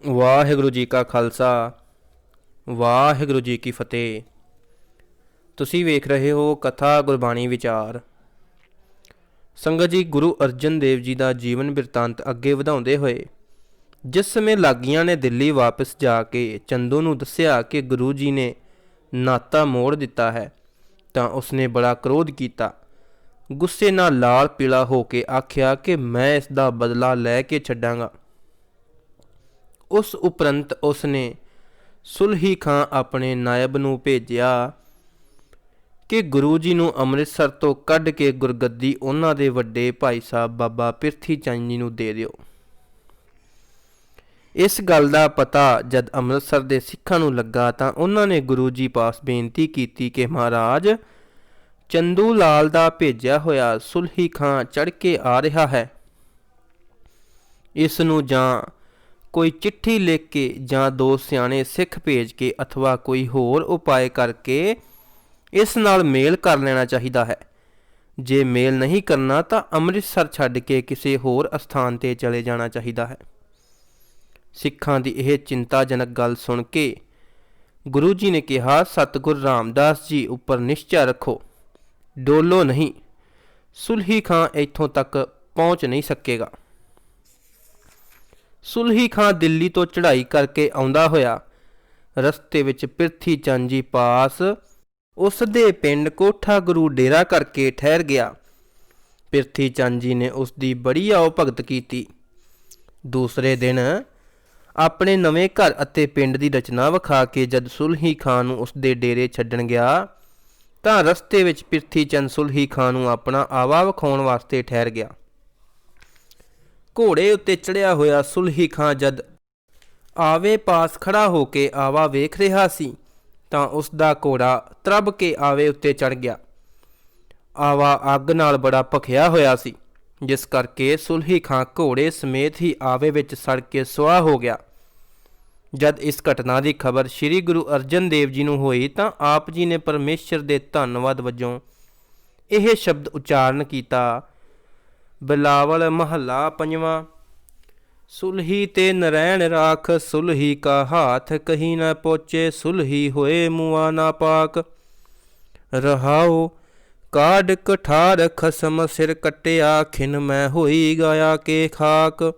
ਵਾਹਿਗੁਰੂ ਜੀ ਕਾ ਖਾਲਸਾ ਵਾਹਿਗੁਰੂ ਜੀ ਕੀ ਫਤਿਹ। ਤੁਸੀਂ ਵੇਖ ਰਹੇ ਹੋ ਕਥਾ ਗੁਰਬਾਣੀ ਵਿਚਾਰ। ਸੰਗਤ ਜੀ, ਗੁਰੂ ਅਰਜਨ ਦੇਵ ਜੀ ਦਾ ਜੀਵਨ ਬਿਰਤਾਂਤ ਅੱਗੇ ਵਧਾਉਂਦੇ ਹੋਏ ਜਿਸ ਸਮੇਂ ਲਾਗੀਆਂ ਨੇ ਦਿੱਲੀ ਵਾਪਸ ਜਾ ਕੇ ਚੰਦੂ ਨੂੰ ਦੱਸਿਆ ਕਿ ਗੁਰੂ ਜੀ ਨੇ ਨਾਤਾ ਮੋੜ ਦਿੱਤਾ ਹੈ, ਤਾਂ ਉਸਨੇ ਬੜਾ ਕ੍ਰੋਧ ਕੀਤਾ। ਗੁੱਸੇ ਨਾਲ ਲਾਲ ਪੀਲਾ ਹੋ ਕੇ ਆਖਿਆ ਕਿ ਮੈਂ ਇਸ ਦਾ ਬਦਲਾ ਲੈ ਕੇ ਛੱਡਾਂਗਾ। ਉਸ ਉਪਰੰਤ ਉਸਨੇ ਸੁਲਹੀ ਖਾਂ ਆਪਣੇ ਨਾਇਬ ਨੂੰ ਭੇਜਿਆ ਕਿ ਗੁਰੂ ਜੀ ਨੂੰ ਅੰਮ੍ਰਿਤਸਰ ਤੋਂ ਕੱਢ ਕੇ ਗੁਰਗੱਦੀ ਉਹਨਾਂ ਦੇ ਵੱਡੇ ਭਾਈ ਸਾਹਿਬ ਬਾਬਾ ਪਿਰਥੀ ਚੰਦ ਜੀ ਨੂੰ ਦੇ ਦਿਓ। ਇਸ ਗੱਲ ਦਾ ਪਤਾ ਜਦ ਅੰਮ੍ਰਿਤਸਰ ਦੇ ਸਿੱਖਾਂ ਨੂੰ ਲੱਗਾ ਤਾਂ ਉਹਨਾਂ ਨੇ ਗੁਰੂ ਜੀ ਪਾਸ ਬੇਨਤੀ ਕੀਤੀ ਕਿ ਮਹਾਰਾਜ, ਚੰਦੂ ਲਾਲ ਦਾ ਭੇਜਿਆ ਹੋਇਆ ਸੁਲਹੀ ਖਾਂ ਚੜ੍ਹ ਕੇ ਆ ਰਿਹਾ ਹੈ। ਇਸ ਨੂੰ ਜਾਂ ਕੋਈ ਚਿੱਠੀ ਲਿਖ ਕੇ ਜਾਂ ਦੋ ਸਿਆਣੇ ਸਿੱਖ ਭੇਜ ਕੇ ਅਥਵਾ ਕੋਈ ਹੋਰ ਉਪਾਅ ਕਰਕੇ ਇਸ ਨਾਲ ਮੇਲ ਕਰ ਲੈਣਾ ਚਾਹੀਦਾ ਹੈ। ਜੇ ਮੇਲ ਨਹੀਂ ਕਰਨਾ ਤਾਂ ਅੰਮ੍ਰਿਤਸਰ ਛੱਡ ਕੇ ਕਿਸੇ ਹੋਰ ਅਸਥਾਨ 'ਤੇ ਚਲੇ ਜਾਣਾ ਚਾਹੀਦਾ ਹੈ। ਸਿੱਖਾਂ ਦੀ ਇਹ ਚਿੰਤਾਜਨਕ ਗੱਲ ਸੁਣ ਕੇ ਗੁਰੂ ਜੀ ਨੇ ਕਿਹਾ, ਸਤਿਗੁਰ ਰਾਮਦਾਸ ਜੀ ਉੱਪਰ ਨਿਸ਼ਚਾ ਰੱਖੋ, ਡੋਲੋ ਨਹੀਂ, ਸੁਲਹੀ ਖਾਂ ਇੱਥੋਂ ਤੱਕ ਪਹੁੰਚ ਨਹੀਂ ਸਕੇਗਾ। ਸੁਲਹੀ ਖਾਂ ਦਿੱਲੀ ਤੋਂ ਚੜ੍ਹਾਈ ਕਰਕੇ ਆਉਂਦਾ ਹੋਇਆ ਰਸਤੇ ਵਿੱਚ ਪਿਰਥੀ ਚੰਦ ਜੀ ਪਾਸ ਉਸ ਦੇ ਪਿੰਡ ਕੋਠਾ ਗੁਰੂ ਡੇਰਾ ਕਰਕੇ ਠਹਿਰ ਗਿਆ। ਪਿਰਥੀ ਚੰਦ ਜੀ ਨੇ ਉਸ ਦੀ ਬੜੀ ਆਓ ਭਗਤ ਕੀਤੀ। ਦੂਸਰੇ ਦਿਨ ਆਪਣੇ ਨਵੇਂ ਘਰ ਅਤੇ ਪਿੰਡ ਦੀ ਰਚਨਾ ਵਿਖਾ ਕੇ ਜਦ ਸੁਲਹੀ ਖਾਂ ਨੂੰ ਉਸ ਦੇ ਡੇਰੇ ਛੱਡਣ ਗਿਆ ਤਾਂ ਰਸਤੇ ਵਿੱਚ ਪਿਰਥੀ ਚੰਦ ਸੁਲਹੀ ਖਾਂ ਨੂੰ ਆਪਣਾ ਆਵਾ ਵਿਖਾਉਣ ਵਾਸਤੇ ਠਹਿਰ ਗਿਆ। ਘੋੜੇ ਉੱਤੇ ਚੜ੍ਹਿਆ ਹੋਇਆ ਸੁਲਹੀ ਖਾਂ ਜਦ ਆਵੇ ਪਾਸ ਖੜਾ ਹੋ ਕੇ ਆਵਾ ਵੇਖ ਰਿਹਾ ਸੀ ਤਾਂ ਉਸ ਦਾ ਘੋੜਾ ਤਰਬ ਕੇ ਆਵੇ ਉੱਤੇ ਚੜ੍ਹ ਗਿਆ। ਆਵਾ ਅੱਗ ਨਾਲ ਬੜਾ ਭਖਿਆ ਹੋਇਆ ਸੀ, ਜਿਸ ਕਰਕੇ ਸੁਲਹੀ ਖਾਂ ਘੋੜੇ ਸਮੇਤ ਹੀ ਆਵੇ ਵਿੱਚ ਸੜ ਕੇ ਸੁਆਹ ਹੋ ਗਿਆ। ਜਦ ਇਸ ਘਟਨਾ ਦੀ ਖਬਰ ਸ੍ਰੀ ਗੁਰੂ ਅਰਜਨ ਦੇਵ ਜੀ ਨੂੰ ਹੋਈ ਤਾਂ ਆਪ ਜੀ ਨੇ ਪਰਮੇਸ਼ਰ ਦੇ ਧੰਨਵਾਦ ਵਜੋਂ ਇਹ ਸ਼ਬਦ ਉਚਾਰਨ ਕੀਤਾ, ਬਿਲਾਵਲ ਮਹੱਲਾ ਪੰਜਵਾਂ। ਸੁਲਹੀ ਤੇ ਨਰੈਣ ਰਾਖ, ਸੁਲਹੀ ਕਾ ਹਾਥ ਕਹੀਂ ਨਾ ਪਹੁੰਚੇ, ਸੁਲਹੀ ਹੋਏ ਮੁਆ ਨਾ ਪਾਕ। ਰਹਾਓ ਕਾਢ ਕਠਾਰ ਖਸਮ ਸਿਰ ਕੱਟਿਆ, ਖਿਨ ਮੈਂ ਹੋਈ ਗਾਇਆ ਕੇ ਖਾਕ।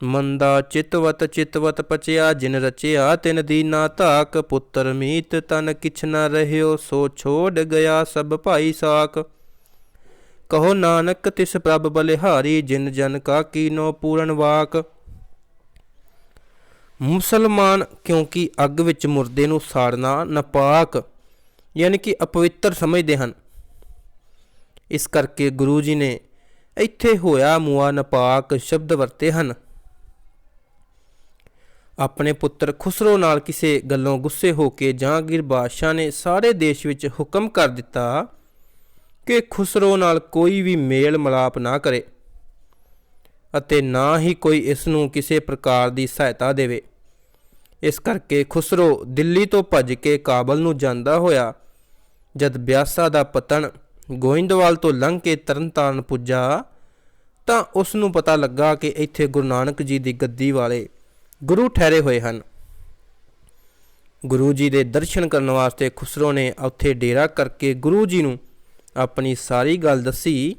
ਮੰਦਾ ਚਿਤਵਤ ਚਿਤਵਤ ਪਚਿਆ, ਜਿਨ ਰਚਿਆ ਤਿਨ ਦੀਨਾ ਧਾਕ। ਪੁੱਤਰ ਮੀਤ ਤਨ ਕਿਛ ਨਾ ਰਹਿਓ, ਸੋ ਛੋੜ ਗਿਆ ਸਭ ਭਾਈ ਸਾਕ। ਕਹੋ ਨਾਨਕ ਤਿਸ ਪ੍ਰਭ ਬਲਿਹਾਰੀ, ਜਿਨ ਜਨ ਕਾ ਕੀਨੋ ਪੂਰਨ ਵਾਕ। ਮੁਸਲਮਾਨ ਕਿਉਂਕਿ ਅੱਗ ਵਿੱਚ ਮੁਰਦੇ ਨੂੰ ਸਾੜਨਾ ਨਾਪਾਕ ਯਾਨੀ ਕਿ ਅਪਵਿੱਤਰ ਸਮਝਦੇ ਹਨ। ਇਸ ਕਰਕੇ ਗੁਰੂ ਜੀ ਨੇ ਇੱਥੇ ਹੋਇਆ ਮੁਆ ਨਾਪਾਕ ਸ਼ਬਦ ਵਰਤੇ ਹਨ। ਆਪਣੇ ਪੁੱਤਰ ਖੁਸਰੋ ਨਾਲ ਕਿਸੇ ਗੱਲੋਂ ਗੁੱਸੇ ਹੋ ਕੇ ਜਹਾਂਗੀਰ ਬਾਦਸ਼ਾਹ ਨੇ ਸਾਰੇ ਦੇਸ਼ ਵਿੱਚ ਹੁਕਮ ਕਰ ਦਿੱਤਾ ਕਿ ਖੁਸਰੋ ਨਾਲ ਕੋਈ ਵੀ ਮੇਲ ਮਿਲਾਪ ਨਾ ਕਰੇ ਅਤੇ ਨਾ ਹੀ ਕੋਈ ਇਸ ਨੂੰ ਕਿਸੇ ਪ੍ਰਕਾਰ ਦੀ ਸਹਾਇਤਾ ਦੇਵੇ। ਇਸ ਕਰਕੇ ਖੁਸਰੋ ਦਿੱਲੀ ਤੋਂ ਭੱਜ ਕੇ ਕਾਬਲ ਨੂੰ ਜਾਂਦਾ ਹੋਇਆ ਜਦ ਬਿਆਸਾ ਦਾ ਪਤਨ ਗੋਇੰਦਵਾਲ ਤੋਂ ਲੰਘ ਕੇ ਤਰਨਤਾਰਨ ਪੁੱਜਾ ਤਾਂ ਉਸ ਨੂੰ ਪਤਾ ਲੱਗਾ ਕਿ ਇੱਥੇ ਗੁਰੂ ਨਾਨਕ ਜੀ ਦੀ ਗੱਦੀ ਵਾਲੇ ਗੁਰੂ ਠਹਿਰੇ ਹੋਏ ਹਨ। ਗੁਰੂ ਜੀ ਦੇ ਦਰਸ਼ਨ ਕਰਨ ਵਾਸਤੇ ਖੁਸਰੋ ਨੇ ਉੱਥੇ ਡੇਰਾ ਕਰਕੇ ਗੁਰੂ ਜੀ ਨੂੰ ਆਪਣੀ ਸਾਰੀ ਗੱਲ ਦੱਸੀ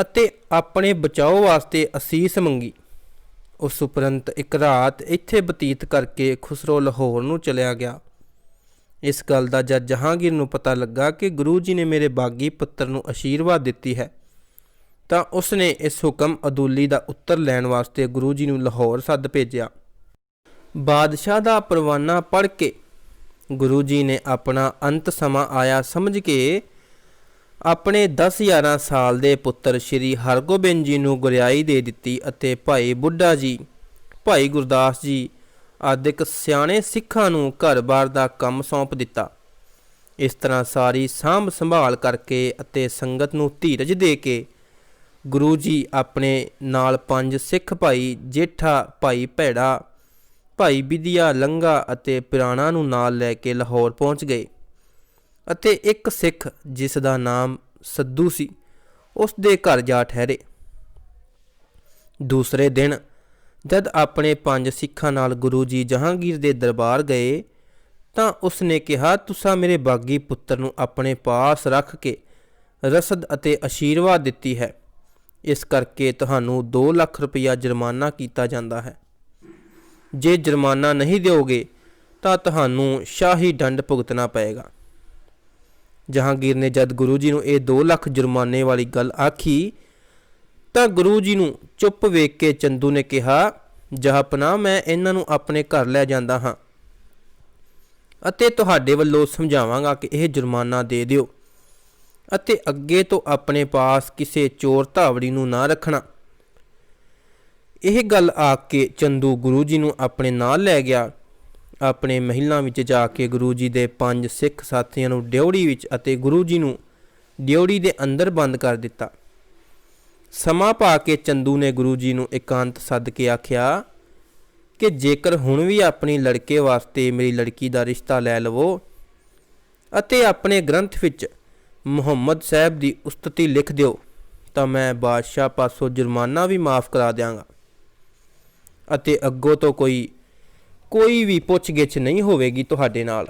ਅਤੇ ਆਪਣੇ ਬਚਾਓ ਵਾਸਤੇ ਅਸੀਸ ਮੰਗੀ। ਉਸ ਉਪਰੰਤ ਇੱਕ ਰਾਤ ਇੱਥੇ ਬਤੀਤ ਕਰਕੇ ਖੁਸਰੋ ਲਾਹੌਰ ਨੂੰ ਚਲਿਆ ਗਿਆ। ਇਸ ਗੱਲ ਦਾ ਜਦ ਜਹਾਂਗੀਰ ਨੂੰ ਪਤਾ ਲੱਗਾ ਕਿ ਗੁਰੂ ਜੀ ਨੇ ਮੇਰੇ ਬਾਗੀ ਪੁੱਤਰ ਨੂੰ ਅਸ਼ੀਰਵਾਦ ਦਿੱਤੀ ਹੈ ਤਾਂ ਉਸਨੇ ਇਸ ਹੁਕਮ ਅਦੂਲੀ ਦਾ ਉੱਤਰ ਲੈਣ ਵਾਸਤੇ ਗੁਰੂ ਜੀ ਨੂੰ ਲਾਹੌਰ ਸੱਦ ਭੇਜਿਆ। ਬਾਦਸ਼ਾਹ ਦਾ ਪਰਵਾਨਾ ਪੜ੍ਹ ਕੇ ਗੁਰੂ ਜੀ ਨੇ ਆਪਣਾ ਅੰਤ ਸਮਾਂ ਆਇਆ ਸਮਝ ਕੇ ਆਪਣੇ 10-11 ਸਾਲ ਦੇ ਪੁੱਤਰ ਸ਼੍ਰੀ ਹਰਗੋਬਿੰਦ ਜੀ ਨੂੰ ਗੁਰਿਆਈ ਦੇ ਦਿੱਤੀ ਅਤੇ ਭਾਈ ਬੁੱਢਾ ਜੀ, ਭਾਈ ਗੁਰਦਾਸ ਜੀ ਆਦਿਕ ਸਿਆਣੇ ਸਿੱਖਾਂ ਨੂੰ ਘਰ-ਬਾਰ ਦਾ ਕੰਮ ਸੌਂਪ ਦਿੱਤਾ। ਇਸ ਤਰ੍ਹਾਂ ਸਾਰੀ ਸਾਂਭ ਸੰਭਾਲ ਕਰਕੇ ਅਤੇ ਸੰਗਤ ਨੂੰ ਧੀਰਜ ਦੇ ਕੇ ਗੁਰੂ ਜੀ ਆਪਣੇ ਨਾਲ 5 ਸਿੱਖ ਭਾਈ ਜੇਠਾ, ਭਾਈ ਭੈੜਾ, ਭਾਈ ਵਿਦਿਆ ਲੰਗਾ ਅਤੇ ਪਿਰਾਣਾ ਨੂੰ ਨਾਲ ਲੈ ਕੇ ਲਾਹੌਰ ਪਹੁੰਚ ਗਏ ਅਤੇ ਇੱਕ ਸਿੱਖ ਜਿਸ ਦਾ ਨਾਮ ਸੱਧੂ ਸੀ ਉਸ ਦੇ ਘਰ ਜਾ ਠਹਿਰੇ। ਦੂਸਰੇ ਦਿਨ ਜਦ ਆਪਣੇ 5 ਸਿੱਖਾਂ ਨਾਲ ਗੁਰੂ ਜੀ ਜਹਾਂਗੀਰ ਦੇ ਦਰਬਾਰ ਗਏ ਤਾਂ ਉਸਨੇ ਕਿਹਾ, ਤੁਸਾਂ ਮੇਰੇ ਬਾਗੀ ਪੁੱਤਰ ਨੂੰ ਆਪਣੇ ਪਾਸ ਰੱਖ ਕੇ ਰਸਦ ਅਤੇ ਆਸ਼ੀਰਵਾਦ ਦਿੱਤੀ ਹੈ, ਇਸ ਕਰਕੇ ਤੁਹਾਨੂੰ 2 ਲੱਖ ਰੁਪਇਆ ਜੁਰਮਾਨਾ ਕੀਤਾ ਜਾਂਦਾ ਹੈ। ਜੇ ਜੁਰਮਾਨਾ ਨਹੀਂ ਦਿਓਗੇ ਤਾਂ ਤੁਹਾਨੂੰ ਸ਼ਾਹੀ ਦੰਡ ਭੁਗਤਣਾ ਪਏਗਾ। ਜਹਾਂਗੀਰ ਨੇ ਜਦ ਗੁਰੂ ਜੀ ਨੂੰ ਇਹ 2 ਲੱਖ ਜੁਰਮਾਨੇ ਵਾਲੀ ਗੱਲ ਆਖੀ ਤਾਂ ਗੁਰੂ ਜੀ ਨੂੰ ਚੁੱਪ ਵੇਖ ਕੇ ਚੰਦੂ ਨੇ ਕਿਹਾ, ਜਹਾਂਪਨਾਹ ਮੈਂ ਇਹਨਾਂ ਨੂੰ ਆਪਣੇ ਘਰ ਲੈ ਜਾਂਦਾ ਹਾਂ ਅਤੇ ਤੁਹਾਡੇ ਵੱਲੋਂ ਸਮਝਾਵਾਂਗਾ ਕਿ ਇਹ ਜੁਰਮਾਨਾ ਦੇ ਦਿਓ ਅਤੇ ਅੱਗੇ ਤੋਂ ਆਪਣੇ ਪਾਸ ਕਿਸੇ ਚੋਰ ਧਾਵੜੀ ਨੂੰ ਨਾ ਰੱਖਣਾ। ਇਹ ਗੱਲ ਆਖ ਕੇ ਚੰਦੂ ਗੁਰੂ ਜੀ ਨੂੰ ਆਪਣੇ ਨਾਲ ਲੈ ਗਿਆ। ਆਪਣੇ ਮਹਿਲਾਂ ਵਿੱਚ ਜਾ ਕੇ ਗੁਰੂ ਜੀ ਦੇ 5 ਸਿੱਖ ਸਾਥੀਆਂ ਨੂੰ ਡਿਉੜੀ ਵਿੱਚ ਅਤੇ ਗੁਰੂ ਜੀ ਨੂੰ ਡਿਉੜੀ ਦੇ ਅੰਦਰ ਬੰਦ ਕਰ ਦਿੱਤਾ। ਸਮਾਂ ਪਾ ਕੇ ਚੰਦੂ ਨੇ ਗੁਰੂ ਜੀ ਨੂੰ ਇਕਾਂਤ ਸੱਦ ਕੇ ਆਖਿਆ ਕਿ ਜੇਕਰ ਹੁਣ ਵੀ ਆਪਣੀ ਲੜਕੇ ਵਾਸਤੇ ਮੇਰੀ ਲੜਕੀ ਦਾ ਰਿਸ਼ਤਾ ਲੈ ਲਵੋ ਅਤੇ ਆਪਣੇ ਗ੍ਰੰਥ ਵਿੱਚ ਮੁਹੰਮਦ ਸਾਹਿਬ ਦੀ ਉਸਤਤੀ ਲਿਖ ਦਿਓ ਤਾਂ ਮੈਂ ਬਾਦਸ਼ਾਹ ਪਾਸੋਂ ਜੁਰਮਾਨਾ ਵੀ ਮਾफ़ ਕਰਾ ਦਿਆਂਗਾ ਅਤੇ ਅੱਗੋਂ ਤੋਂ ਕੋਈ ਵੀ ਪੁੱਛ ਗਿੱਛ ਨਹੀਂ ਹੋਵੇਗੀ ਤੁਹਾਡੇ ਨਾਲ।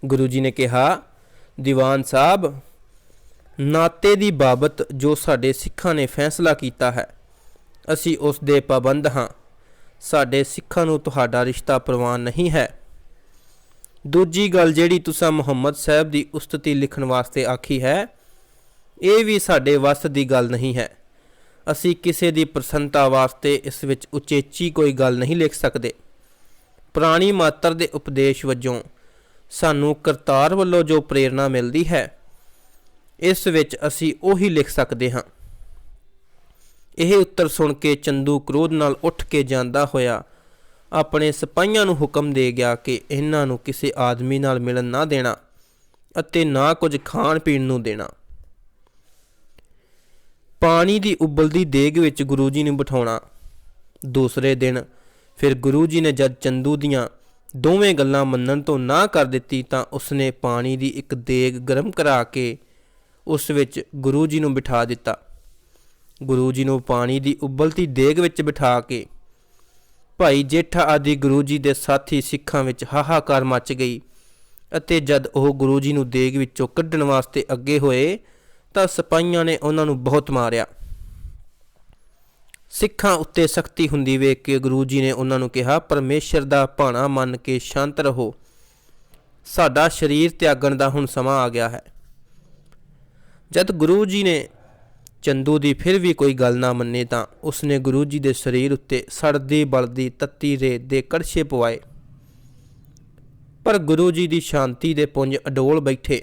ਗੁਰੂ ਜੀ ਨੇ ਕਿਹਾ, ਦੀਵਾਨ ਸਾਹਿਬ, ਨਾਤੇ ਦੀ ਬਾਬਤ ਜੋ ਸਾਡੇ ਸਿੱਖਾਂ ਨੇ ਫੈਸਲਾ ਕੀਤਾ ਹੈ ਅਸੀਂ ਉਸ ਦੇ ਪਾਬੰਦ ਹਾਂ। ਸਾਡੇ ਸਿੱਖਾਂ ਨੂੰ ਤੁਹਾਡਾ ਰਿਸ਼ਤਾ ਪ੍ਰਵਾਨ ਨਹੀਂ ਹੈ। ਦੂਜੀ ਗੱਲ ਜਿਹੜੀ ਤੁਸਾਂ ਮੁਹੰਮਦ ਸਾਹਿਬ ਦੀ ਉਸਤਤੀ ਲਿਖਣ ਵਾਸਤੇ ਆਖੀ ਹੈ, ਇਹ ਵੀ ਸਾਡੇ ਵੱਸ ਦੀ ਗੱਲ ਨਹੀਂ ਹੈ। ਅਸੀਂ ਕਿਸੇ ਦੀ ਪ੍ਰਸੰਨਤਾ ਵਾਸਤੇ ਇਸ ਵਿੱਚ ਉਚੇਚੀ ਕੋਈ ਗੱਲ ਨਹੀਂ ਲਿਖ ਸਕਦੇ। ਪ੍ਰਾਣੀ ਮਾਤਰ ਦੇ ਉਪਦੇਸ਼ ਵਜੋਂ ਸਾਨੂੰ ਕਰਤਾਰ ਵੱਲੋਂ ਜੋ ਪ੍ਰੇਰਨਾ ਮਿਲਦੀ ਹੈ ਇਸ ਵਿੱਚ ਅਸੀਂ ਉਹੀ ਲਿਖ ਸਕਦੇ ਹਾਂ। ਇਹ ਉੱਤਰ ਸੁਣ ਕੇ ਚੰਦੂ ਕ੍ਰੋਧ ਨਾਲ ਉੱਠ ਕੇ ਜਾਂਦਾ ਹੋਇਆ ਆਪਣੇ ਸਿਪਾਹੀਆਂ ਨੂੰ ਹੁਕਮ ਦੇ ਗਿਆ ਕਿ ਇਹਨਾਂ ਨੂੰ ਕਿਸੇ ਆਦਮੀ ਨਾਲ ਮਿਲਣ ਨਾ ਦੇਣਾ ਅਤੇ ਨਾ ਕੁਝ ਖਾਣ ਪੀਣ ਨੂੰ ਦੇਣਾ। ਪਾਣੀ ਦੀ ਉਬਲਦੀ ਦੇਗ ਵਿੱਚ ਗੁਰੂ ਜੀ ਨੂੰ ਬਿਠਾਉਣਾ। ਦੂਸਰੇ ਦਿਨ ਫਿਰ ਗੁਰੂ ਜੀ ਨੇ ਜਦ ਚੰਦੂ ਦੀਆਂ ਦੋਵੇਂ ਗੱਲਾਂ ਮੰਨਣ ਤੋਂ ਨਾ ਕਰ ਦਿੱਤੀ ਤਾਂ ਉਸਨੇ ਪਾਣੀ ਦੀ ਇੱਕ ਦੇਗ ਗਰਮ ਕਰਾ ਕੇ ਉਸ ਵਿੱਚ ਗੁਰੂ ਜੀ ਨੂੰ ਬਿਠਾ ਦਿੱਤਾ। ਗੁਰੂ ਜੀ ਨੂੰ ਪਾਣੀ ਦੀ ਉਬਲਦੀ ਦੇਗ ਵਿੱਚ ਬਿਠਾ ਕੇ ਭਾਈ ਜੇਠਾ ਆਦਿ ਗੁਰੂ ਜੀ ਦੇ ਸਾਥੀ ਸਿੱਖਾਂ ਵਿੱਚ ਹਾਹਾਕਾਰ ਮਚ ਗਈ ਅਤੇ ਜਦ ਉਹ ਗੁਰੂ ਜੀ ਨੂੰ ਦੇਗ ਵਿੱਚੋਂ ਕੱਢਣ ਵਾਸਤੇ ਅੱਗੇ ਹੋਏ ਤਾਂ ਸਿਪਾਹੀਆਂ ਨੇ ਉਹਨਾਂ ਨੂੰ ਬਹੁਤ ਮਾਰਿਆ। ਸਿੱਖਾਂ ਉੱਤੇ ਸਖਤੀ ਹੁੰਦੀ ਵੇਖ ਕੇ ਗੁਰੂ ਜੀ ਨੇ ਉਹਨਾਂ ਨੂੰ ਕਿਹਾ, ਪਰਮੇਸ਼ਰ ਦਾ ਭਾਣਾ ਮੰਨ ਕੇ ਸ਼ਾਂਤ ਰਹੋ। ਸਾਡਾ ਸਰੀਰ ਤਿਆਗਣ ਦਾ ਹੁਣ ਸਮਾਂ ਆ ਗਿਆ ਹੈ। ਜਦ ਗੁਰੂ ਜੀ ਨੇ ਚੰਦੂ ਦੀ ਫਿਰ ਵੀ ਕੋਈ ਗੱਲ ਨਾ ਮੰਨੇ ਤਾਂ ਉਸਨੇ ਗੁਰੂ ਜੀ ਦੇ ਸਰੀਰ ਉੱਤੇ ਸੜਦੀ ਬਲਦੀ ਤੱਤੀ ਰੇਤ ਦੇ ਕੜਛੇ ਪਵਾਏ, ਪਰ ਗੁਰੂ ਜੀ ਦੀ ਸ਼ਾਂਤੀ ਦੇ ਪੁੰਜ ਅਡੋਲ ਬੈਠੇ।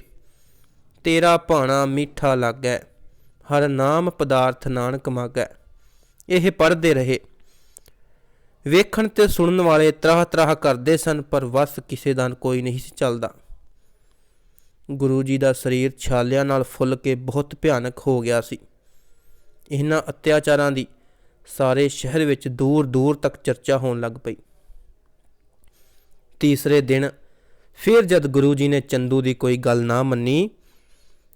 ਤੇਰਾ ਭਾਣਾ ਮਿੱਠਾ ਲੱਗੈ, ਹਰ ਨਾਮ ਪਦਾਰਥ ਨਾਨਕ ਮਾਗੈ, ਇਹ ਪੜ੍ਹਦੇ ਰਹੇ। ਵੇਖਣ ਤੇ ਸੁਣਨ ਵਾਲੇ ਤਰਾਹ ਤਰਾਹ ਕਰਦੇ ਸਨ, ਪਰ ਵਸ ਕਿਸੇ ਦਾ ਕੋਈ ਨਹੀਂ ਸੀ ਚੱਲਦਾ। ਗੁਰੂ ਜੀ ਦਾ ਸਰੀਰ ਛਾਲਿਆਂ ਨਾਲ ਫੁੱਲ ਕੇ ਬਹੁਤ ਭਿਆਨਕ ਹੋ ਗਿਆ ਸੀ। ਇਹਨਾਂ ਅਤਿਆਚਾਰਾਂ ਦੀ ਸਾਰੇ ਸ਼ਹਿਰ ਵਿੱਚ ਦੂਰ ਦੂਰ ਤੱਕ ਚਰਚਾ ਹੋਣ ਲੱਗ ਪਈ। ਤੀਸਰੇ ਦਿਨ ਫਿਰ ਜਦ ਗੁਰੂ ਜੀ ਨੇ ਚੰਦੂ ਦੀ ਕੋਈ ਗੱਲ ਨਾ ਮੰਨੀ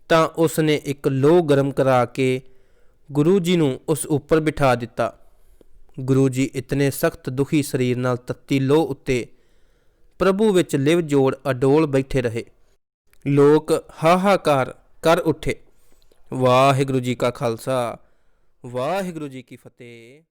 ਤਾਂ ਉਸ ਨੇ ਇੱਕ ਲੋਹ ਗਰਮ ਕਰਾ ਕੇ ਗੁਰੂ ਜੀ ਨੂੰ ਉਸ ਉੱਪਰ ਬਿਠਾ ਦਿੱਤਾ। ਗੁਰੂ ਜੀ ਇਤਨੇ ਸਖਤ ਦੁਖੀ ਸਰੀਰ ਨਾਲ ਤੱਤੀ ਲੋਹ ਉੱਤੇ ਪ੍ਰਭੂ ਵਿੱਚ ਲਿਵ ਜੋੜ ਅਡੋਲ ਬੈਠੇ ਰਹੇ। ਲੋਕ ਹਾਹਾਕਾਰ ਕਰ ਉੱਠੇ। ਵਾਹਿਗੁਰੂ ਜੀ ਕਾ ਖਾਲਸਾ, ਵਾਹਿਗੁਰੂ ਜੀ ਕੀ ਫਤਿਹ।